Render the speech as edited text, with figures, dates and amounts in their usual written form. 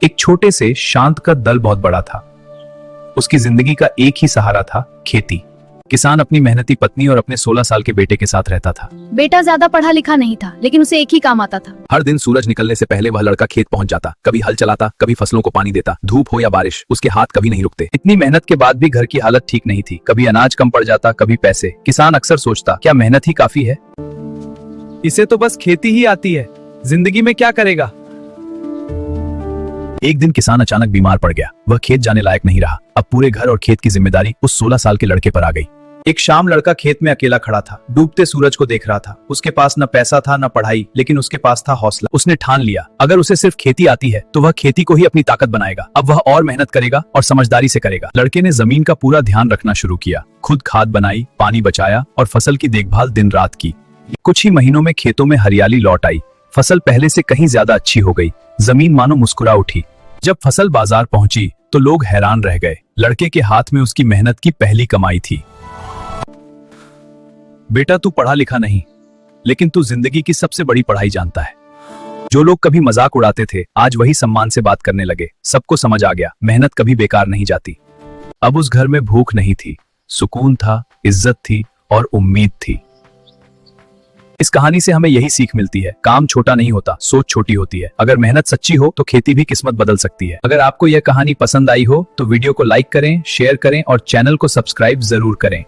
एक छोटे से शांत का दल बहुत बड़ा था। उसकी जिंदगी का एक ही सहारा था, खेती। किसान अपनी मेहनती पत्नी और अपने 16 साल के बेटे के साथ रहता था। बेटा ज्यादा पढ़ा लिखा नहीं था, लेकिन उसे एक ही काम आता था। हर दिन सूरज निकलने से पहले वह लड़का खेत पहुंच जाता, कभी हल चलाता, कभी फसलों को पानी देता। धूप हो या बारिश, उसके हाथ कभी नहीं रुकते। इतनी मेहनत के बाद भी घर की हालत ठीक नहीं थी। कभी अनाज कम पड़ जाता, कभी पैसे। किसान अक्सर सोचता, क्या मेहनत ही काफी है? इसे तो बस खेती ही आती है, जिंदगी में क्या करेगा? एक दिन किसान अचानक बीमार पड़ गया। वह खेत जाने लायक नहीं रहा। अब पूरे घर और खेत की जिम्मेदारी उस 16 साल के लड़के पर आ गई। एक शाम लड़का खेत में अकेला खड़ा था, डूबते सूरज को देख रहा था। उसके पास न पैसा था न पढ़ाई, लेकिन उसके पास था हौसला। उसने ठान लिया, अगर उसे सिर्फ खेती आती है तो वह खेती को ही अपनी ताकत बनाएगा। अब वह और मेहनत करेगा और समझदारी से करेगा। लड़के ने जमीन का पूरा ध्यान रखना शुरू किया। खुद खाद बनाई, पानी बचाया और फसल की देखभाल दिन रात की। कुछ ही महीनों में खेतों में हरियाली लौट आई। फसल पहले से कहीं ज्यादा अच्छी हो गई। जमीन मानो मुस्कुरा उठी। जब फसल बाजार पहुंची तो लोग हैरान रह गए। लड़के के हाथ में उसकी मेहनत की पहली कमाई थी। बेटा, तू पढ़ा लिखा नहीं, लेकिन तू जिंदगी की सबसे बड़ी पढ़ाई जानता है। जो लोग कभी मजाक उड़ाते थे, आज वही सम्मान से बात करने लगे। सबको समझ आ गया, मेहनत कभी बेकार नहीं जाती। अब उस घर में भूख नहीं थी, सुकून था, इज्जत थी और उम्मीद थी। इस कहानी से हमें यही सीख मिलती है, काम छोटा नहीं होता, सोच छोटी होती है। अगर मेहनत सच्ची हो तो खेती भी किस्मत बदल सकती है। अगर आपको यह कहानी पसंद आई हो तो वीडियो को लाइक करें, शेयर करें और चैनल को सब्सक्राइब जरूर करें।